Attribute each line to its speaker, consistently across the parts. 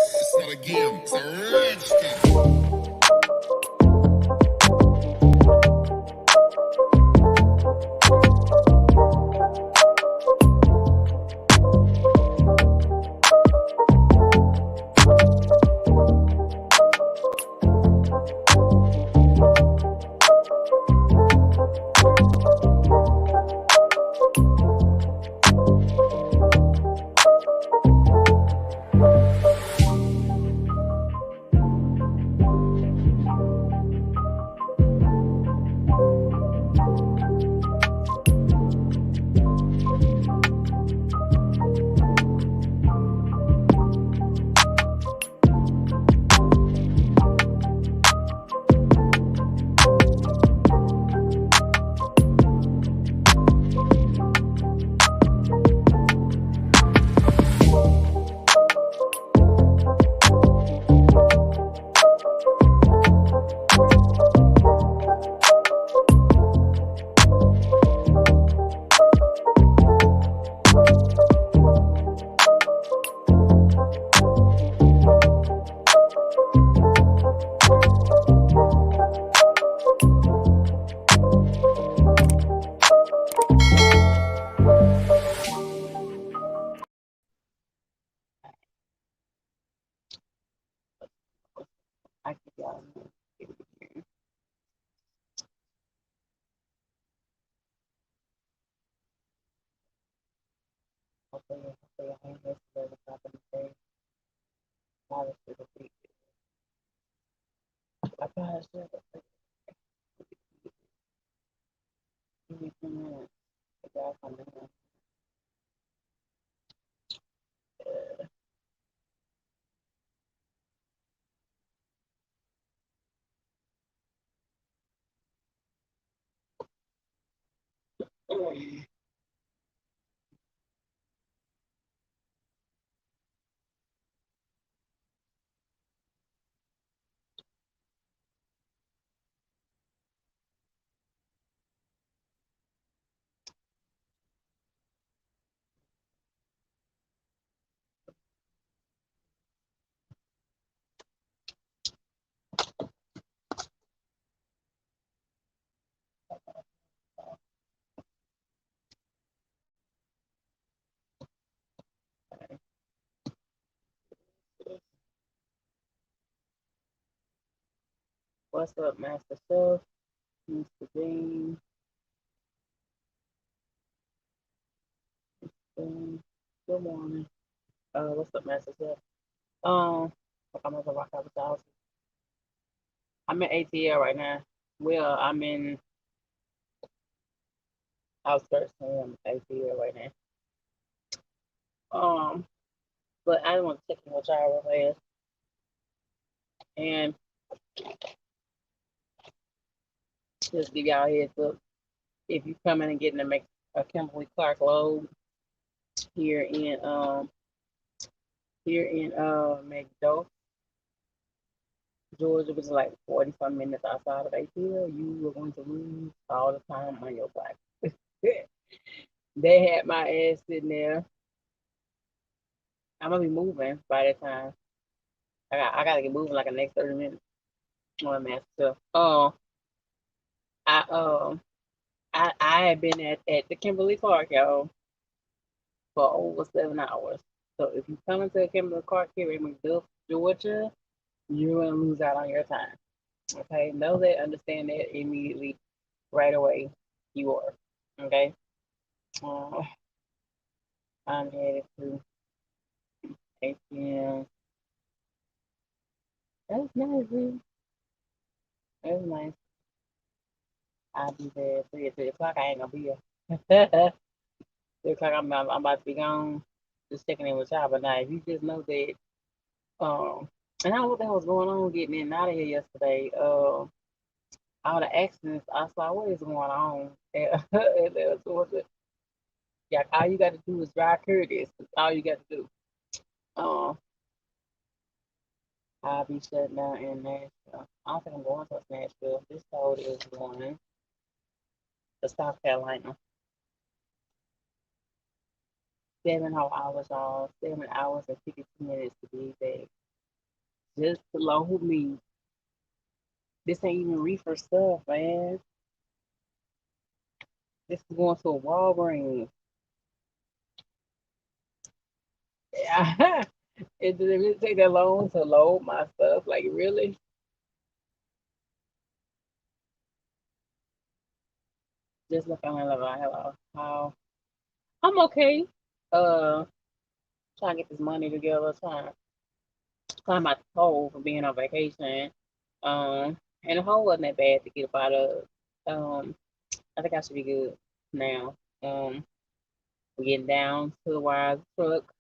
Speaker 1: It's not a game, it's a rich thing.
Speaker 2: I keep y'all know. Hopefully I ain't missed the top of the day. Now it's the week. I probably should have give me 2 minutes. If y'all come in here. What's up, Master Chef? Mr. Dean. Good morning. What's up, Master Chef? I'm gonna rock out with y'all. I'm in ATL right now. Well, I'm in outskirts of ATL right now. But I want to check in with y'all real fast. And just give y'all a heads up. If you come in and getting to make a Kimberly Clark load here in McDowell, Georgia, which is like 40 some minutes outside of ATL, you are going to lose all the time on your bike. They had my ass sitting there. I'm gonna be moving by that time. I gotta get moving like the next 30 minutes on my stuff. I I had been at the Kimberly Clark, y'all, for over 7 hours. So if you come into Kimberly Clark here in McDuff, Georgia, you're gonna lose out on your time. Okay, know that, understand that immediately, right away. You are okay. Uh, I'm headed to ATM. That's nice, dude. That's nice. I'll be there 3 o'clock. I ain't gonna be here. 3 o'clock. I'm about to be gone. Just checking in with y'all. But now, if you just know that, and I don't know what the hell was going on getting in and out of here yesterday. All the accidents. I saw what is going on. Yeah, all you got to do is drive courteous. That's all you got to do. Um, I'll be shutting down in Nashville. I don't think I'm going to Nashville. This road is going to South Carolina. 7 whole hours, y'all. 7 hours and 52 minutes to be exact. just to load me. This ain't even reefer stuff, man. This is going to a Walgreens. Yeah. It didn't really take that long to load my stuff. Like, really? Just look at my level. Hello. How? I'm okay. Uh, Trying to get this money together. Trying to climb out the hole for being on vacation. And the hole wasn't that bad to get up out of. Um, I think I should be good now. We're getting down to the wire truck.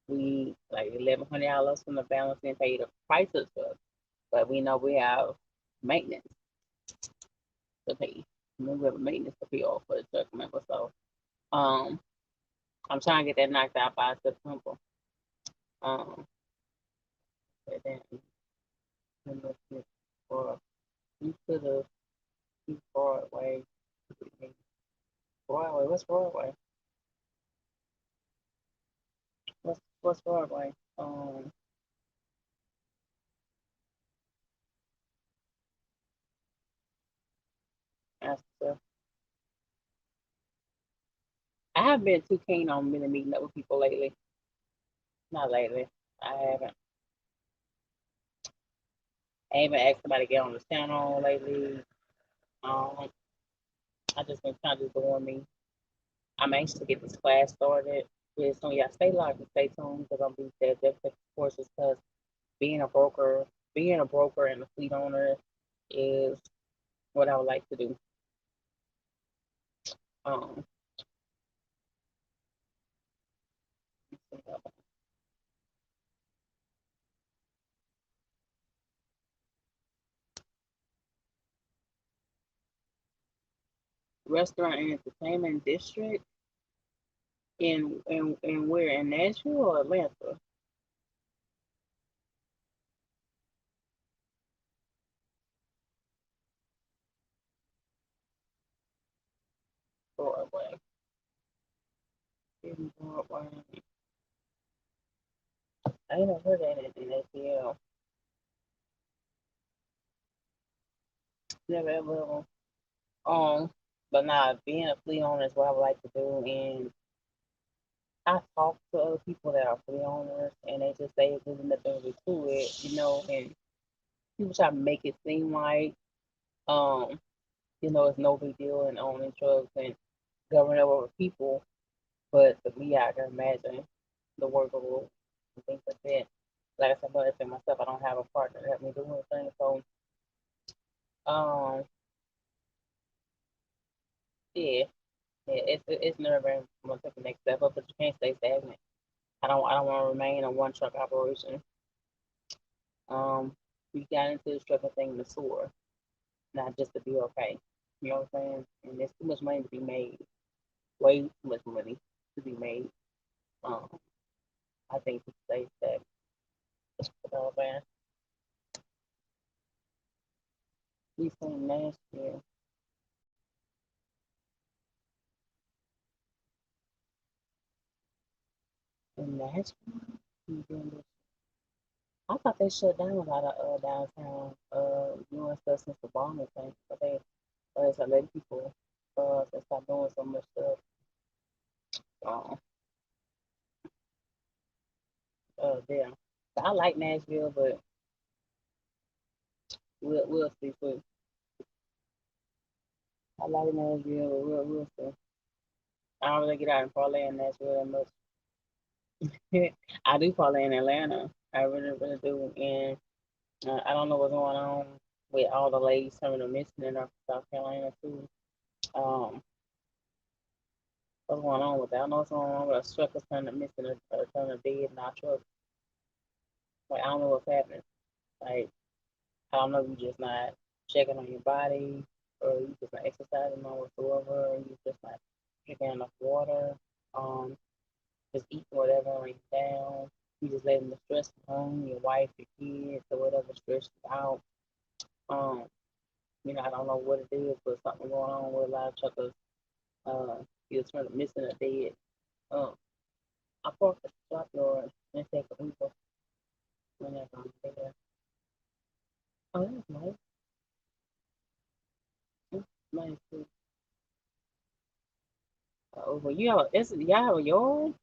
Speaker 2: We like $1,100 from the balance and pay the price of the truck, but we know we have maintenance to pay. We have maintenance to pay off for the truck, remember? So, um, I'm trying to get that knocked out by September. Um, and then for you to the Broadway. Broadway, what's Broadway? What's Broadway? After I haven't been too keen on really meeting up with people lately. Not lately. I haven't. I haven't asked somebody to get on the channel lately. Um, I just been trying to doing me. I'm anxious to get this class started. Yeah, so yeah, stay locked and stay tuned because I'm be there definitely courses because being a broker, being a broker and a fleet owner is what I would like to do. Um, Restaurant and entertainment district in where in Nashville or Atlanta? Broadway. In Broadway. I ain't never heard of that in ATL. Never ever. Um, but nah, being a fleet owner is what I would like to do, and I talk to other people that are fleet owners, and they just say there's nothing really to it, and people try to make it seem like um, it's no big deal in owning trucks and governing over people. But to me, I can imagine the work of and things like that. Like I said, but I say myself, I don't have a partner to help me do anything. So, um, yeah, yeah, it's nerve wracking. I'm gonna take the next step up, but you can't stay stagnant. I don't want to remain a one truck operation. We got into this trucking thing to soar, not just to be okay. You know what I'm saying? And there's too much money to be made. Way too much money to be made. Um, I think to stay stagnant. Man, we seen Nashville. In Nashville, I thought they shut down a lot of downtown doing stuff since the bombing thing, but they started letting people they stop doing so much stuff. Um, there. I like Nashville, but we'll see. Too. I like Nashville, but we'll see. I don't really get out and parlay in Nashville that much. I do parlay in Atlanta. I really do, and I don't know what's going on with all the ladies coming to missing in South Carolina too. Um, what's going on with that? I know what's going on with a truckers turning missing or turning dead in our truck. Like I don't know what's happening. Like I don't know if you just not checking on your body or you just not exercising on whatsoever, or you just not drinking enough water. Um, just eating whatever on you down. You just letting the stress from home, your wife, your kids, or whatever stress you out. Um, I don't know what it is, but something going on with a lot of truckers. Either turning missing or dead. Um, I parked at the shop yard and take a Uber whenever I'm there. Oh, that's nice. That's nice too. Oh, well, y'all have a yard?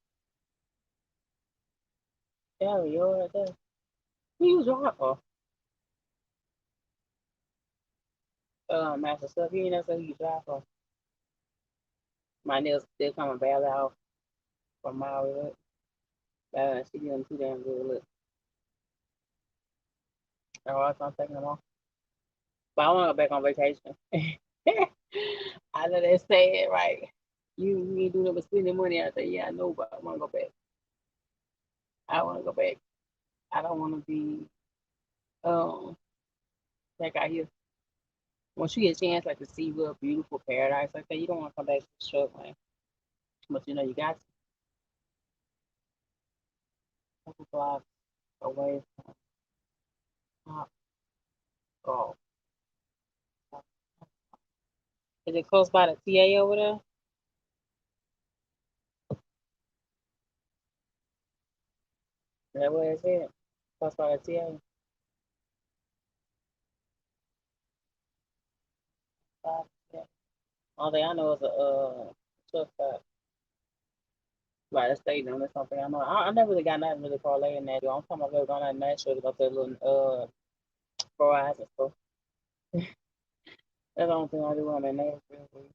Speaker 2: Y'all have a yard right there. Who you drive for? Master stuff. You ain't never say who you drive for. My nails still coming bad out from my look. She getting too damn good look. Oh, I'm taking them off. But I want to go back on vacation. I know they say it right. You ain't doing nothing but spending money out there. Yeah, I know, but I want to go back. I want to go back. I don't want to be um like out here. Once you get a chance, like to see real beautiful paradise like that, you don't want to come back to struggling. But you know, you got to couple blocks away from top golf. Is it close by the TA over there? Is that where it's at? Close by the TA? All thing I know is a truck stop by the stadium. That's something I know. I never really got nothing really parlay in that. I'm talking about going out in Nashville to go to the little fries and stuff. That's the only thing I do when I'm in Nashville.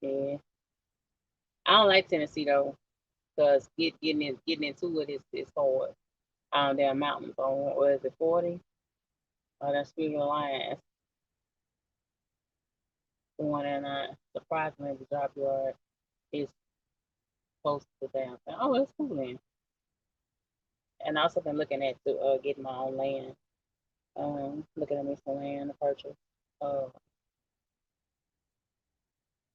Speaker 2: Yeah. I don't like Tennessee though, because getting into it is hard. There mountains on what is it, 40? That's Speaking Alliance. The one and surprisingly the job yard is close to downtown. Oh, it's cool then. And I also been looking at to get my own land. Looking at me some land to purchase. Uh,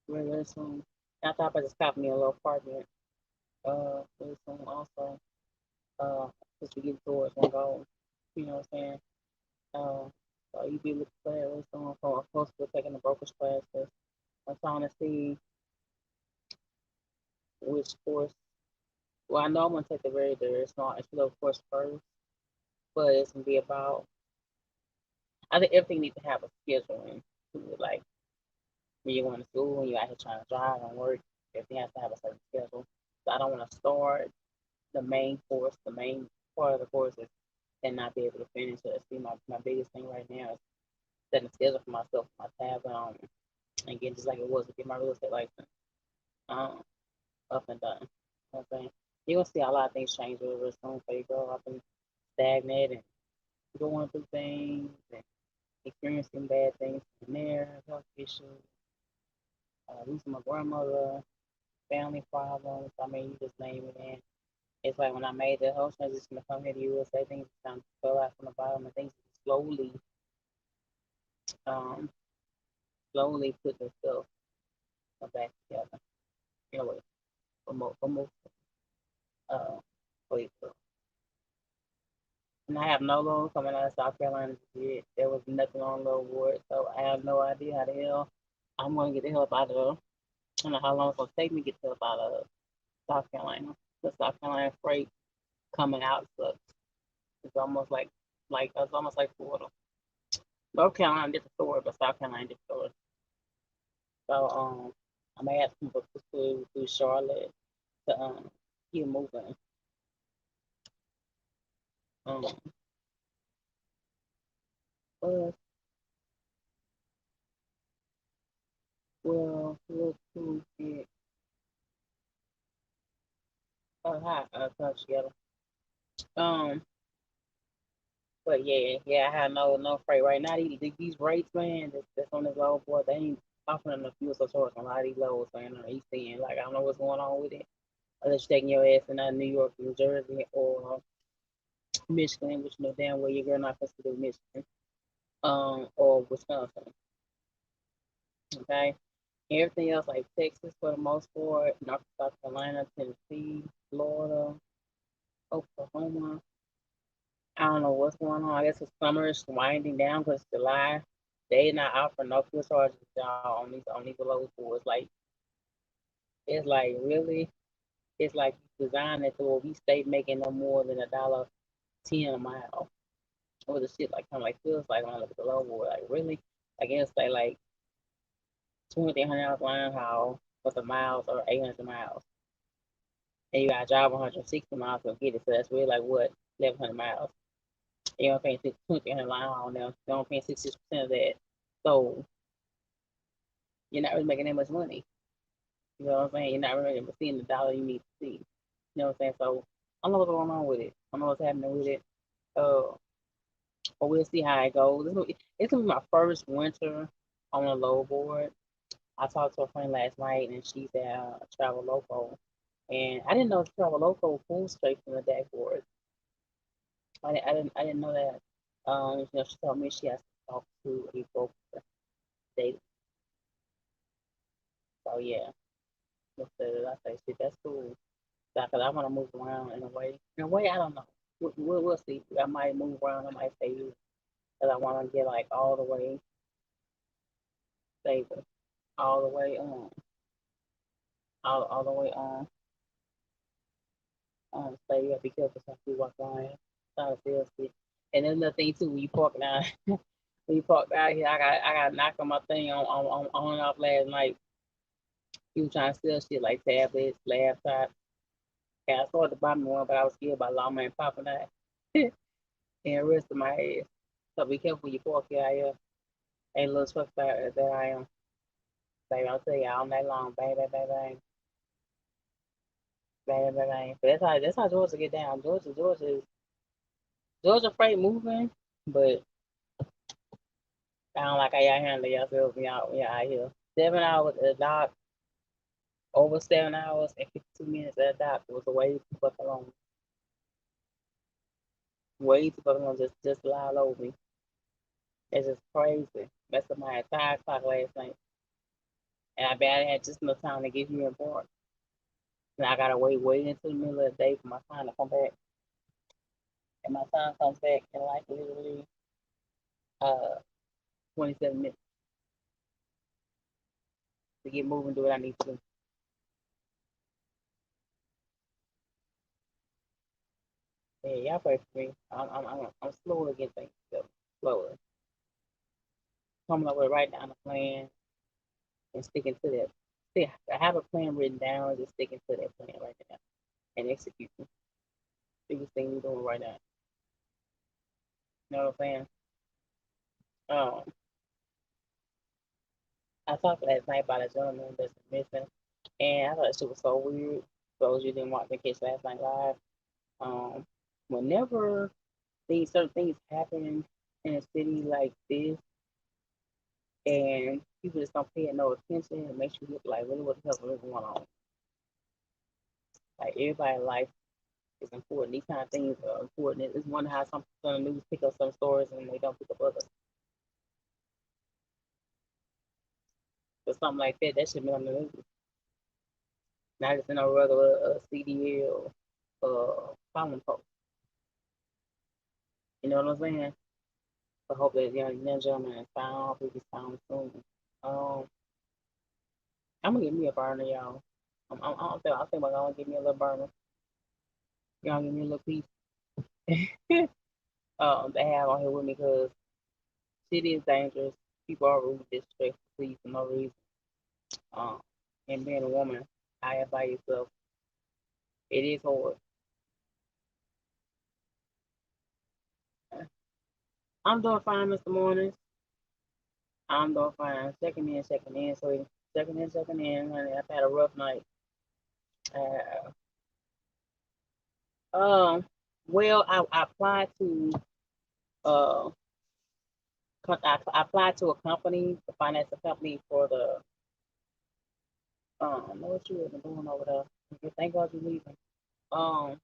Speaker 2: really soon. I thought I just copy me a little apartment. Really soon also. Just to get towards one goal. You know what I'm saying? So you be looking for that really soon. So I'm supposed to be taking the brokerage classes. I'm trying to see which course. Well, I know I'm gonna take the very small entry course first, but it's gonna be about. I think everything needs to have a scheduling to it. Like when you're going to school, when you're out here trying to drive and work, everything has to have a certain schedule. So I don't want to start the main course, the main part of the courses, and not be able to finish it. See, my biggest thing right now is setting a schedule for myself, my tab, and getting just like it was to get my real estate license um, up and done. You know what I'm saying? You're going to see a lot of things change real soon for you grow up and stagnate and going through things and experiencing bad things in there, health issues, losing my grandmother, family problems. I mean, you just name it. And it's like when I made the whole transition to come here to USA, things kind of fell out from the bottom and things um, slowly put themselves back together. Anyway, for most, uh, wait, and I have no loan coming out of South Carolina yet. There was nothing on the award, so I have no idea how the hell I'm going to get the help out of. I don't know how long it's going to take me to get the help out of South Carolina. The South Carolina freight coming out sucks. It's almost like it's almost like Florida. North Carolina different story, but South Carolina different story. So I may have to move to Charlotte to keep moving. Um, well, we'll to get hot come together. Um, but yeah, I have no freight right now. These rates, man, that's on this low boy, they ain't offering the fuel surcharge on a lot of these lows, man. On the east end, like I don't know what's going on with it. Unless you're taking your ass in New York, New Jersey, or Michigan, which you know damn well your girl not supposed to do Michigan, or Wisconsin. Okay, everything else like Texas for the most part, North South Carolina, Tennessee, Florida, Oklahoma. I don't know what's going on. I guess the summer is winding down because July. They not offering no fuel charges y'all on these low boards. It's like really, it's like designed it to where we stay making no more than $1.10 a mile. or the shit like kind of like feels like when I look at the low board, like really, I guess they like 2,300 line haul for the miles or 800 miles, and you gotta drive 160 miles to get it. So that's really like what 1,100 miles. You don't pay 2,300 line haul now. You don't pay 60% of that, so you're not really making that much money. You know what I'm saying? You're not really seeing the dollar you need to see. You know what I'm saying? So I don't know what's going on with it. I don't know what's happening with it. Uh, but we'll see how it goes. It's gonna be my first winter on a low board. I talked to a friend last night, and she's at Travel Local, and I didn't know Travel Local pulls straight from the dashboard. I didn't know that. She told me she has to talk to a broker daily. So yeah, I say, shit, that's cool. Cause I want to move around in a way. In a way, I don't know. We'll see. I might move around. I might stay here. Cause I want to get like all the way stable, all the way all the way stay up because of some people walk around trying to sell shit. And then another thing too, when you park down, when you park down here, I got knocked on my thing on and off last night. People trying to sell shit like tablets, laptops. Yeah, I started to buy me one, but I was scared about Lawman and popping that and the rest of my head. So be careful when you park here. I ain't little truck that I am. Baby, I'll tell you all night long, bang, bang, bang, bang, bang, bang, bang. But that's how Georgia get down. Georgia freight moving, but I don't like how y'all handle yourselves when y'all out here. 7 hours at a dock, over 7 hours and 52 minutes at a dock was a way too fucking long. Way too fucking long just to lie over me. It's just crazy. Messed up my entire clock last night. And I barely had just enough time to get here and board. And I gotta wait until the middle of the day for my time to come back. And my time comes back in like literally uh 27 minutes to get moving, do what I need to do. Yeah, y'all pray for me. I'm slowly getting things together. Slowly. Coming up with right down the plan and sticking to that. See, I have a plan written down, just sticking to that plan right now and executing. Biggest thing we're doing right now. You know what I'm saying? Um, I talked last night about a gentleman that's missing, and I thought that shit was so weird. For those you didn't watch the case last night live, um, whenever these certain things happen in a city like this, and people just don't pay no attention, it makes you look like really what the hell is going on. Like everybody's life is important. These kind of things are important. It's wonder how some news pick up some stories and they don't pick up others. But something like that, that should be on the news. Not just in a regular CDL column post. You know what I'm saying? I hope that young gentleman is found. I hope he's found soon. Um, I'm gonna give me a burner, y'all. I think I'm gonna give me a little burner. Y'all give me a little piece. They have on here with me because shit is dangerous. People are rude, disrespectful, please for no reason. Um, and being a woman out here by yourself, it is hard. I'm doing fine, Mr. Mornings. I'm doing fine. Checking in, so checking in, honey. I've had a rough night. Uh, um, well, I applied to uh, I applied to a company, a financial company for the what you been doing over there? Thank God you're leaving. Um,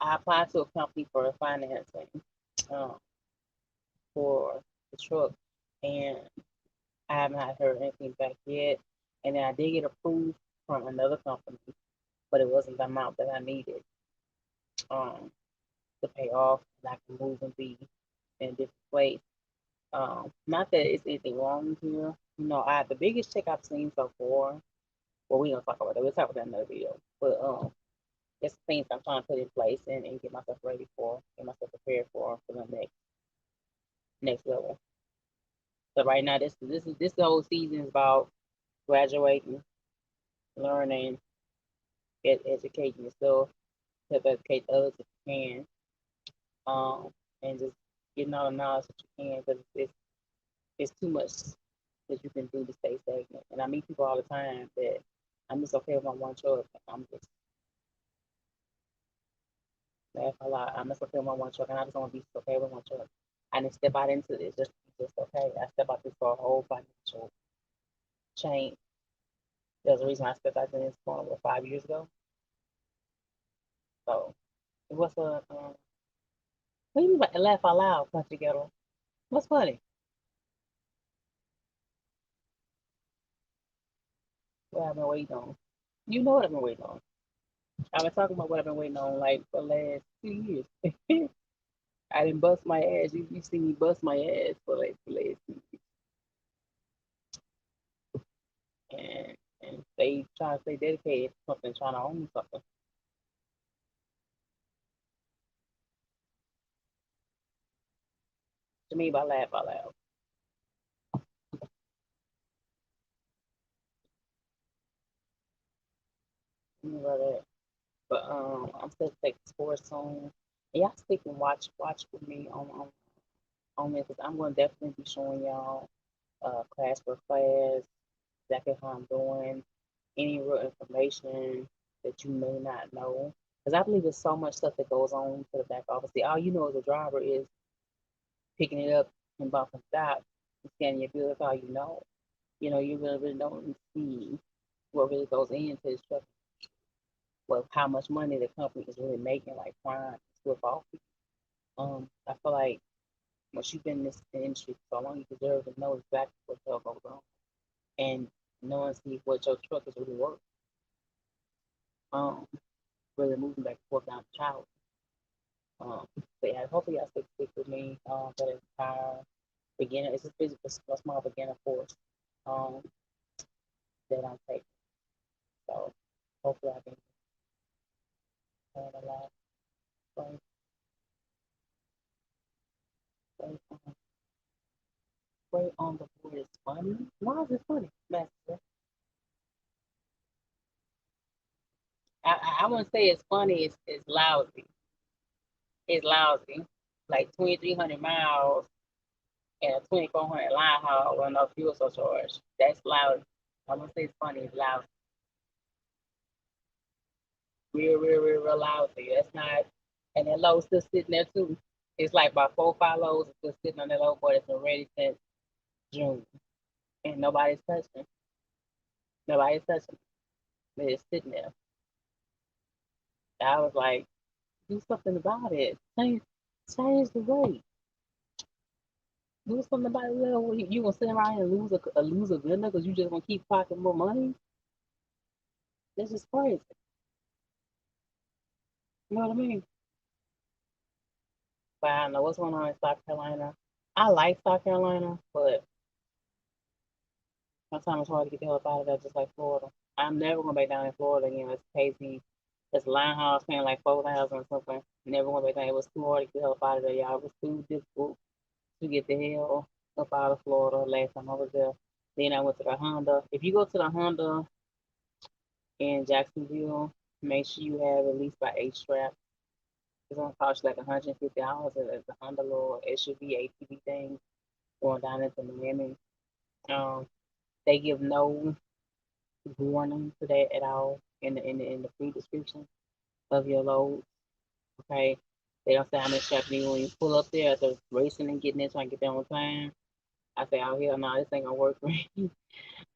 Speaker 2: I applied to a company for financing, um, for the truck, and I have not heard anything back yet. And then I did get approved from another company, but it wasn't the amount that I needed um, to pay off, and I can move and be in a different place. Not that it's anything wrong here. The biggest check I've seen so far. Well, we gonna talk about that. We'll talk about that in another video. But it's things I'm trying to put in place and get myself ready for, get myself prepared for the next level. So right now, this whole season is about graduating, learning, educating yourself, help educate others if you can, and just getting all the knowledge that you can because it's too much that you can do to stay stagnant. And I meet people all the time that I'm just okay with my one truck. I'm just laugh a lot. I'm just okay with my one truck, and I just want to be okay with one truck. I didn't step out into this just okay. I step out this for a whole financial change. There's a reason I stepped out in this corner 5 years ago. So it was a what do you mean by laugh out loud, country ghetto? What's funny? What I've been waiting on. You know what I've been waiting on. I've been talking about what I've been waiting on like for the last 2 years. I didn't bust my ass. You see me bust my ass for like the last 2 years. And they trying to stay dedicated to something, trying to own something. To me, by laugh out loud. You know that. But I'm still taking sports on. And y'all stick and watch with me on this because I'm gonna definitely be showing y'all class for class, exactly how I'm doing, any real information that you may not know. Because I believe there's so much stuff that goes on to the back office. See, all you know as a driver is picking it up and bumping stop and scanning your bill. That's all you know. You know, you really don't see what really goes into this truck. Well, how much money the company is really making, like Prime, with all people. I feel like once you've been in this industry for so long, you deserve to know exactly what the hell goes on and knowing see what your truck is really worth. Um, really moving back and forth down the child. So yeah, hopefully y'all stick with me for the entire beginner. It's just basically a small beginner course um, that I'm taking. So hopefully I can learn a lot. Pray, pray, um, pray on the board is funny. Why is it funny, Master? I wouldn't say it's funny. It's lousy. It's lousy. Like 2,300 miles and a 2,400 line haul with no fuel surcharge. That's lousy. I wouldn't say it's funny. It's lousy. Real lousy. That's not. And that load still sitting there too. It's like about 4 or 5 loads still sitting on that load board that's been ready since June, and nobody's touching. Nobody's touching. It's sitting there. I was like, do something about it. Change the rate. Do something about it. Well, you gonna sit around and lose a good because you just gonna keep pocketing more money? That's just crazy. You know what I mean? But I don't know what's going on in South Carolina. I like South Carolina, but sometimes it's hard to get the hell up out of there, just like Florida. I'm never going back down in Florida again. It's crazy. This line house paying like 4,000 or something. Never went back down. It was too hard to get the hell up out of there, y'all. It was too difficult to get the hell up out of Florida last time I was there. Then I went to the Honda. If you go to the Honda in Jacksonville, make sure you have at least about 8 straps. It's gonna cost you like $150 at the Honda little SUV ATV thing going down into Miami. Um, they give no warning to that at all in the free description of your load. Okay, they don't say how much straps you need when you pull up there after racing and getting there trying to get there on time. I say, oh hell no, this ain't gonna work for me.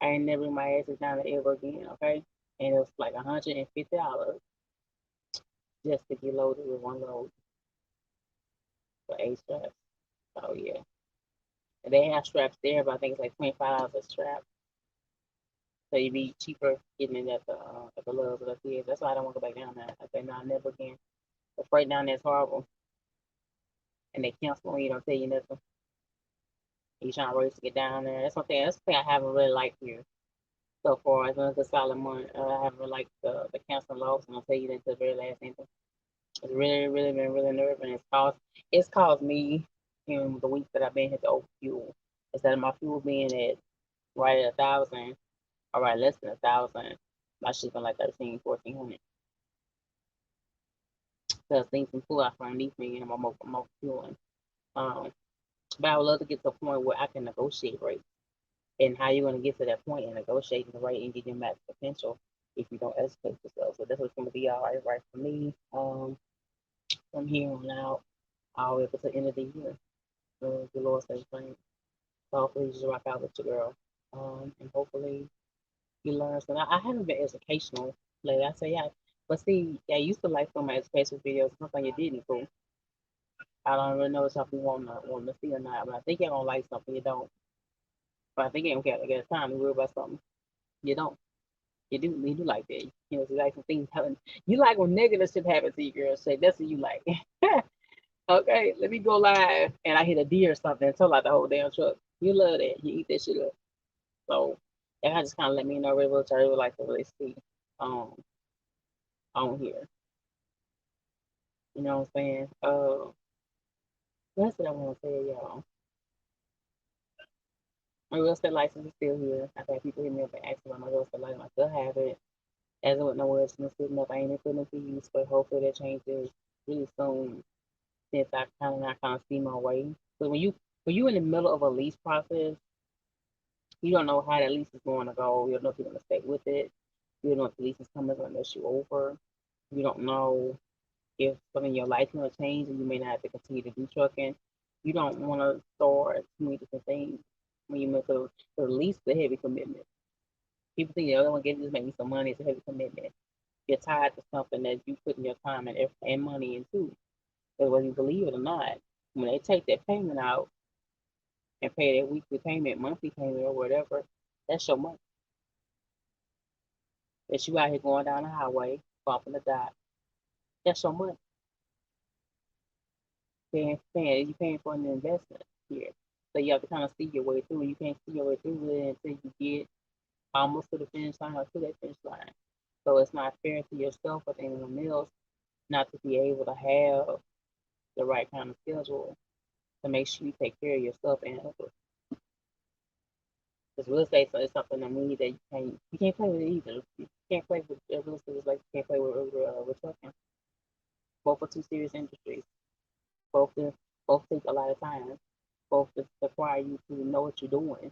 Speaker 2: I ain't never bring my asses down there ever again. Okay, and it was like $150 just to get loaded with one load for 8 straps. Oh yeah, and they have straps there, but I think it's like $25 a strap. So it'd be cheaper getting it at the Loves or the theater. That's why I don't want to go back down there. I say no, never again. The freight down there is horrible, and they cancel when you don't tell you nothing. You trying to race to get down there. That's one thing. That's the thing I haven't really liked here. so far. It's another solid month. I haven't like the cancel loss, and I'll tell you that the very last sentence. It's really, really been really nervous. It's caused me in the weeks that I've been here to overfuel. Instead of my fuel being at right at 1,000, or right less than 1,000, my shit's been like 13, 1,400. So things can pull out from underneath me, and I'm overfueling. Um, but I would love to get to a point where I can negotiate rates. And how you're going to get to that point and negotiating the rate and get your max potential if you don't educate yourself. So that's what's going to be all right for me. From here on out, all the way up to the end of the year. The Lord says things. So hopefully you just rock out with your girl. And hopefully you learn something. I haven't been educational lately. I say yeah. But see, I used to like some of my educational videos. Something you didn't cool. I don't really know if something you want to see or not. But I think you're gonna like something you don't. But I think you don't get time to worry about something you don't. You do like that. You know, you like some things happen. You like when negative shit happens to you, girl. Say that's what you like. Okay, let me go live and I hit a deer or something and tell out the whole damn truck. You love that. You eat that shit up. So that just kind of let me know really what I would like to really see um on here. You know what I'm saying? That's what I want to say, y'all. My real estate license is still here. I've had people hit me up and ask about my real estate license. I still have it. As with nowhere else been sitting up, I ain't been putting it to use, but hopefully that changes really soon since I kind of see my way. So when you in the middle of a lease process, you don't know how that lease is going to go. You don't know if you're going to stay with it. You don't know if the lease is coming to mess you over. You don't know if something in your life is going to change and you may not have to continue to do trucking. You don't want to start too many different things when you make the lease a heavy commitment. People think the other one get just make me some money. It's a heavy commitment. You're tied to something that you put in your time and effort and money into. But whether you believe it or not, when they take that payment out and pay that weekly payment, monthly payment, or whatever, that's your money. That you out here going down the highway, bumping the dot. That's your money. You paying for an investment here. So you have to kind of see your way through. You can't see your way through it until you get almost to the finish line or to that finish line. So it's not fair to yourself or to anyone else not to be able to have the right kind of schedule to make sure you take care of yourself and others. Because real estate is something to me that you can't play with it either. You can't play with real estate is like you can't play with trucking. Both are two serious industries. Both both take a lot of time. Both require you to know what you're doing.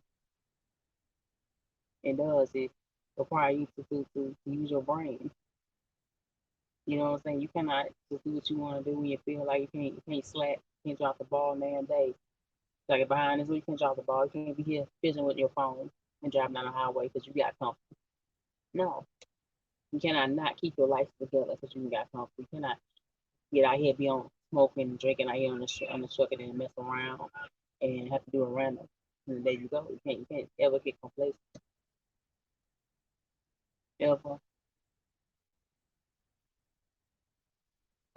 Speaker 2: It does. It require you to use your brain. You know what I'm saying? You cannot just do what you want to do when you feel like you can't slack, you can't drop the ball man day. Like behind this, you can't drop the ball. You can't be here fishing with your phone and driving down the highway because you got company. No, you cannot not keep your life together because you got company. You cannot get out here be on smoking and drinking out here on the truck and then mess around and have to do a random. And there you go. You can't ever get complacent ever.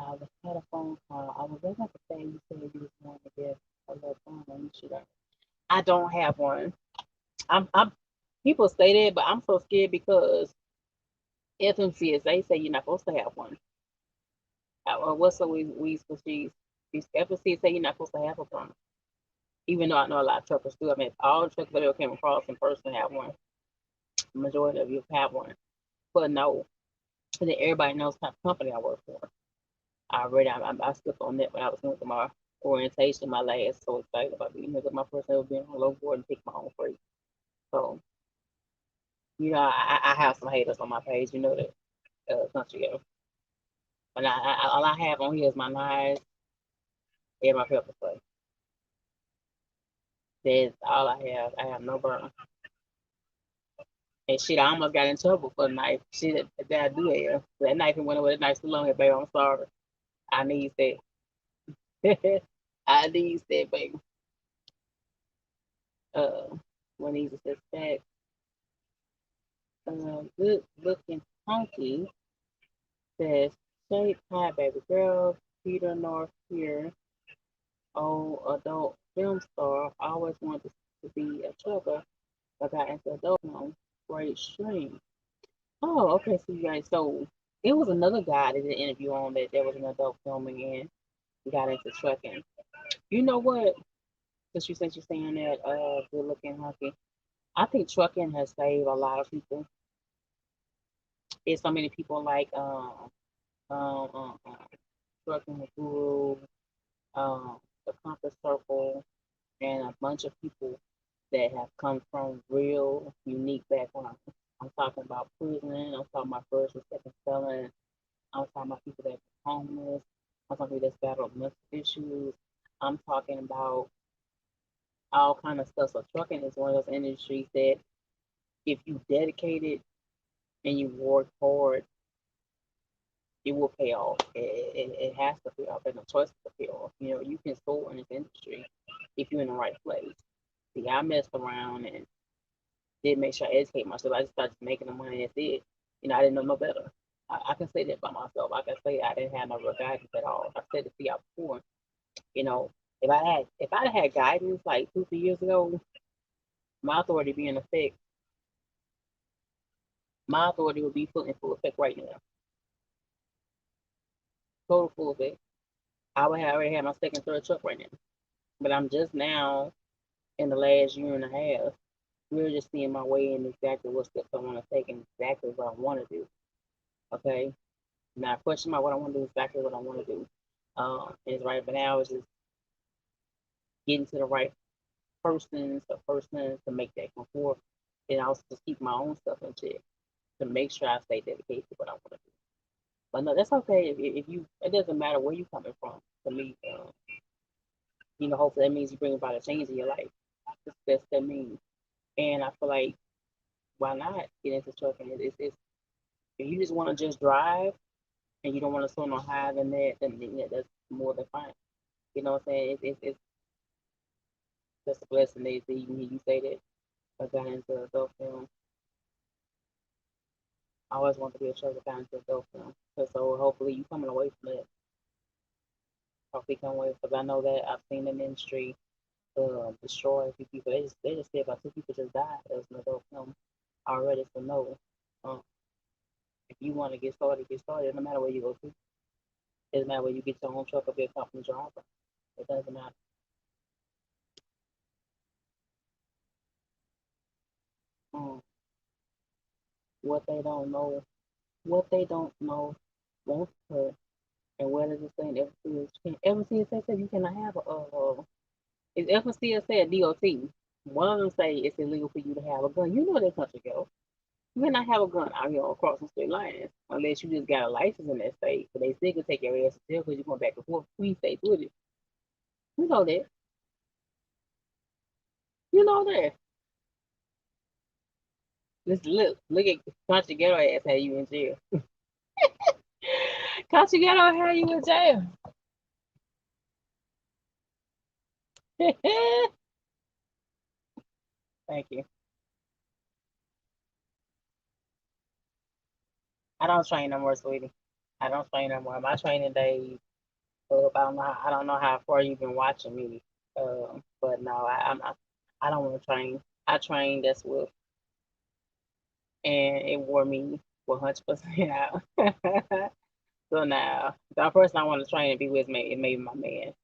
Speaker 2: I was had a phone call. I was able to say you said you was going to get a little phone and you should have. I don't have one. I'm people say that, but I'm so scared because FMCSA say you're not supposed to have one. What's the we supposed to use? FMCSA say you're not supposed to have a phone. Even though I know a lot of truckers do. I mean, all the truckers that ever came across in person have one. The majority of you have one. But no, and then everybody knows what type of company I work for. I slipped on that when I was going through my orientation, my last. So excited about being here. My first ever being on a low board and pick my own freight. So, I have some haters on my page. You know that, country girl. But all I have on here is my knives and my pepper spray. That's all I have. I have no burn. And shit, I almost got in trouble for the knife. Shit that I do have. That knife went away. That knife's still on here, baby. I'm sorry. I need that. I need that, baby. Uh, when he's a suspect, good looking hunky says, "Shape, hi, baby girl. Peter North here. Oh, adult film star. I always wanted to be a trucker, but got into adult film. Great stream. Oh, okay. So you guys, so it was another guy that did an interview on that. There was an adult filming and got into trucking. You know what? Since you're saying that, good looking hunky, I think trucking has saved a lot of people. There's so many people like um, um, um trucking the guru, the compass circle, and a bunch of people that have come from real unique backgrounds. I'm talking about prison. I'm talking about first and second felon. I'm talking about people that are homeless. I'm talking about that's battled mental issues. I'm talking about all kind of stuff. So trucking is one of those industries that if you dedicate it and you work hard, it will pay off. It has to pay off. There's no choice to pay off. You know, you can soar in this industry if you're in the right place. See, I messed around and did make sure I educate myself. I just started making the money. That's it. You know, I didn't know no better. I can say that by myself. I can say I didn't have no real guidance at all. I said it to y'all before. You know, if I'd had guidance like 2, 3 years ago, my authority be in effect. My authority would be in full effect right now. Total full effect. I would have already had my second, third truck right now. But I'm just now in the last year and a half, really just seeing my way in exactly what steps I want to take and exactly what I want to do. Okay. Now, question about what I want to do is exactly what I want to do. Is right, but now it's just getting to the right persons to make that come forth, and also just keep my own stuff in check to make sure I stay dedicated to what I want to do. But no, that's okay. If you, it doesn't matter where you're coming from. To me, you know, hopefully that means you bring about a change in your life. That's that means. And I feel like why not get into trucking? It's if you just want to just drive and you don't want to soar no higher than that, then yeah, that's more than fine. You know what I'm saying? It's just a blessing that even hear you say that. I got into adult film. I always wanted to be a trucker, got into adult film. So hopefully you coming away from it. Hopefully come away because I know that I've seen the industry destroy a few people. They just said about 2 people just died as an adult film already. So no, um, if you want to get started. No matter where you go to. It doesn't matter where you get your own truck or be a company driver. It doesn't matter. Um, what they don't know, what they don't know won't hurt. And whether this thing ever see ever see it say you cannot have a if ever see it say a DOT, one of them say it's illegal for you to have a gun. You know that country go. You cannot have a gun out here across the state lines unless you just got a license in that state. But they still can take your ass to jail because you're going back and forth between states with it. You know that. You know that. Just look at country ghetto ass had you in jail. Country ghetto had you in jail. Thank you. I don't train no more, sweetie. I don't train no more. My training days I don't know how far you've been watching me, but no, I don't want to train. I trained that's with, and it wore me 100% out. So now, the person I want to train and be with me, it may be my man.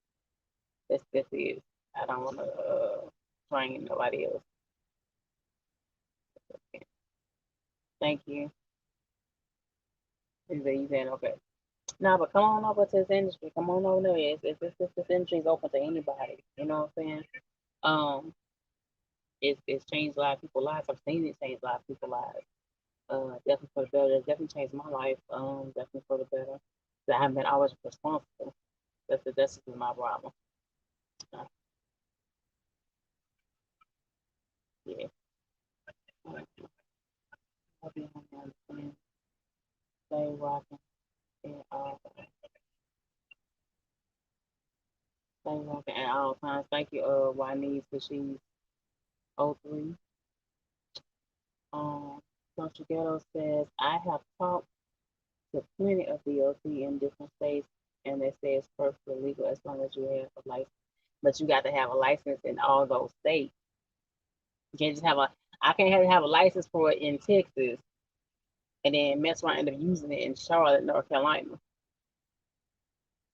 Speaker 2: That's it. I don't want to train nobody else. Thank you. He's saying okay. No, but come on over to this industry. Come on over there. This industry is open to anybody. You know what I'm saying? Um, it's changed a lot of people's lives. I've seen it change a lot of people's lives. Definitely for the better. It definitely changed my life. Definitely for the better. I haven't been always responsible. That's just my problem. Uh, yeah. I'll be on there. Stay rocking. And, stay rocking at all times. Thank you, Juanese, for she's 03. Social Ghetto says, I have talked to plenty of DOT in different states, and they say it's perfectly legal as long as you have a license. But you got to have a license in all those states. You can't just have a. I can't have a license for it in Texas and then mess around and end up using it in Charlotte, North Carolina.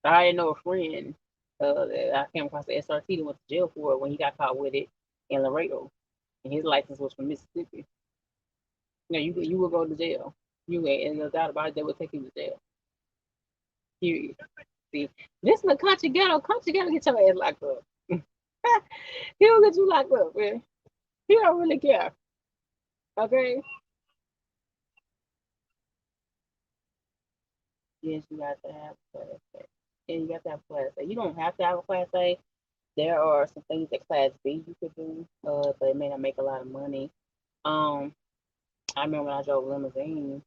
Speaker 2: I already know a friend that I came across the SRT that went to jail for it when he got caught with it in Laredo, and his license was from Mississippi. You will go to jail. You ain't no doubt about it. They will take you to jail. Period. See, this is the country ghetto. Country ghetto get your ass locked up. He will get you locked up, man. He don't really care. Okay. Yes, you got to have class A. And you got to have class A. You don't have to have a class A. There are some things that class B you could do, but it may not make a lot of money. Um, I remember when I drove limousine,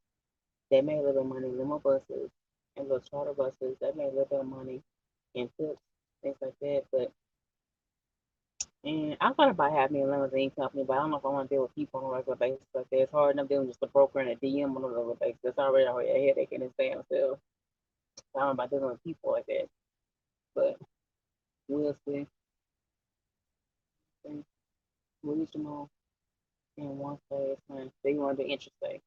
Speaker 2: they made a little bit of money. Limo buses and little charter buses, they made a little bit of money in tips, things like that. But and I thought about having a limousine company, but I don't know if I want to deal with people on a regular basis like that. It's hard enough dealing with just a broker and a DM on a regular basis. That's already a headache in its damn self. I don't know about dealing with people like that. But we'll see. We'll reach them all in one place. And they want to be interesting.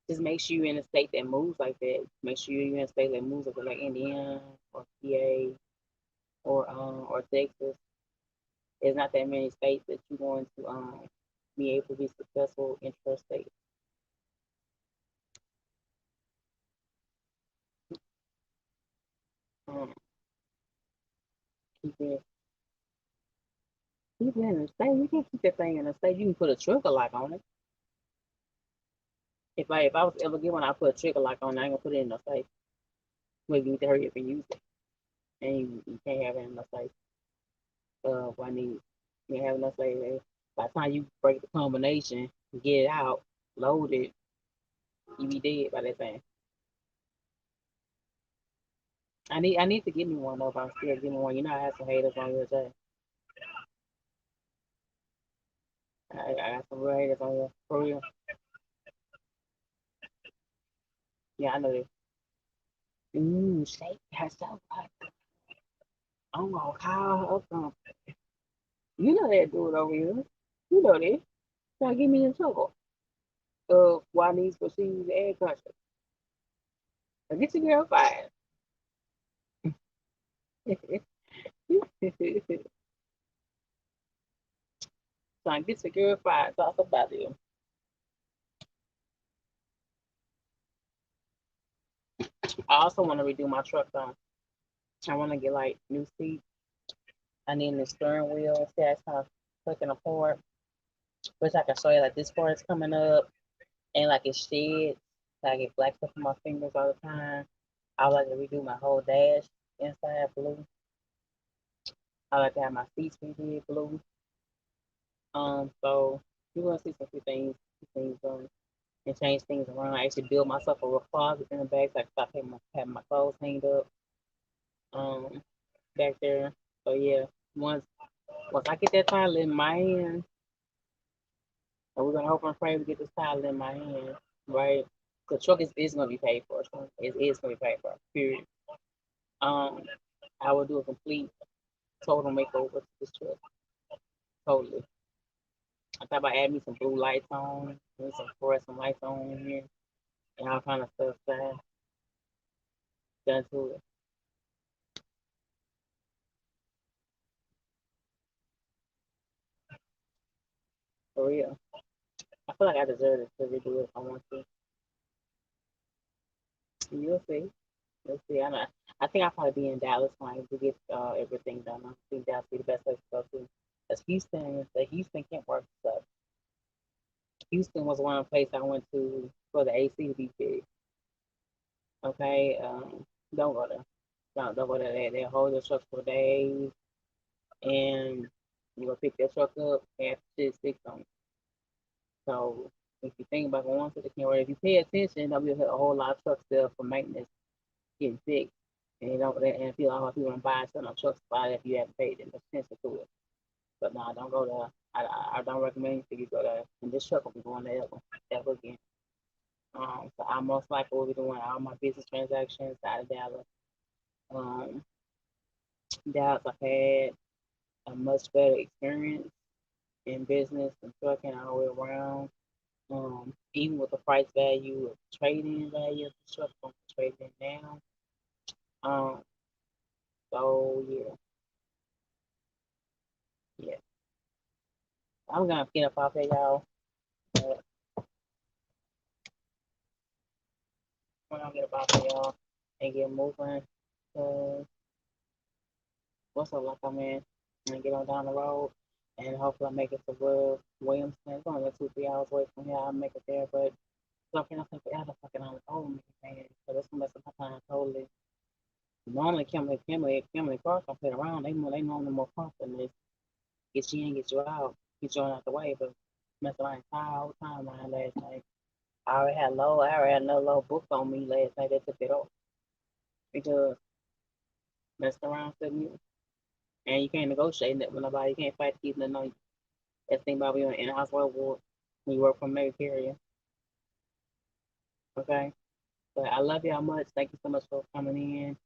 Speaker 2: Just make sure you're in a state that moves like that. Make sure you're in a state that moves like Indiana or PA or Texas. There's not that many states that you're going to be able to be successful interstate. Um, keep it keep it in the state. You can't keep that thing in the state. You can put a trigger lock on it. If I was ever get one, I put a trigger lock on it. I ain't gonna put it in the state. Well, you need to hurry up and use it, and you can't have it in the state. What I need you have enough state. By the time you break the combination, get it out, load it, you be dead by that time. I need to give me one though. If I'm still getting one, you know I have some haters on your side. I got some real haters on you for real. Yeah, I know that. Shake herself up. I'm gonna call her from. You know that dude over here. You know that. Trying to get me in trouble. Why needs for shoes and country. Now get your girl fired. Trying to get your girl fired. Talk about you. I also want to redo my truck though. I want to get like new seats. I need a steering wheel. See, it's kind of clicking apart. Which I can show you like this part is coming up and like it's sheds. So I get black stuff on my fingers all the time. I would like to redo my whole dash inside blue. I like to have my seats redid blue. So you're gonna see some few things and change things around. I actually build myself a little closet in the back so I can stop having my clothes hanged up um back there. So yeah, once once I get that title in my hand, and we're gonna hope and pray we get this title in my hand, right? The truck is gonna be paid for. It is gonna be paid for. Period. Um, I will do a complete total makeover to this truck. Totally. I thought about adding me some blue lights on, and some fluorescent lights on in here, and all kind of stuff done to it. For real. I feel like I deserve it to redo it if I want to. You'll see. You'll see. I think I'll probably be in Dallas when to get everything done. I think Dallas will be the best place to go to. Because Houston can't work stuff. Houston was one of the places I went to for the AC to be fixed. Okay, don't go there. Don't go there. They'll hold your truck for days, and you go pick their truck up after shit six on it. So if you think about going to the camera, if you pay attention, there'll be a whole lot of trucks there for maintenance getting fixed. And you know, and feel like people want to buy some trucks spot if you haven't paid them attention to it. But no, don't go there. I don't recommend you go there. And this truck will be going there ever again. So I most likely will be doing all my business transactions out of Dallas. Um, Dallas, I've had a much better experience in business and trucking all the way around. Even with the price value of trading value of the truck from trading now. Um, so yeah, yeah. I'm gonna get up off here, y'all. But we're gonna get up off here, y'all, and get moving. Uh, what's up, like I'm in, and get on down the road, and hopefully I make it to Williamson. It's only like 2, 3 hours away from here. I'll make it there, but something I think the other fucking on hold me, man. So that's gonna mess up my time totally. Normally, Kimberly Clark don't play around. They normally more confident. This get you in, get you out, get you on out the way, but messed my entire whole timeline last night. I already had another low booked on me last night. They took it off because messed around couldn't you? And you can't negotiate that with nobody. You can't fight to keep nothing on you. That's the thing about being in house ward when you work from Mary Carrier. Okay? But I love y'all much. Thank you so much for coming in.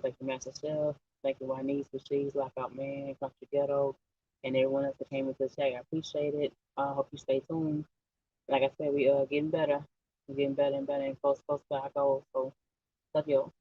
Speaker 2: Thank you, Master Chef. Thank you, Juanice, for Cheese, Lockout Man, Country Ghetto, and everyone else that came into the chat. I appreciate it. I hope you stay tuned. Like I said, we getting better. We're getting better and better and close to our goals. So love you.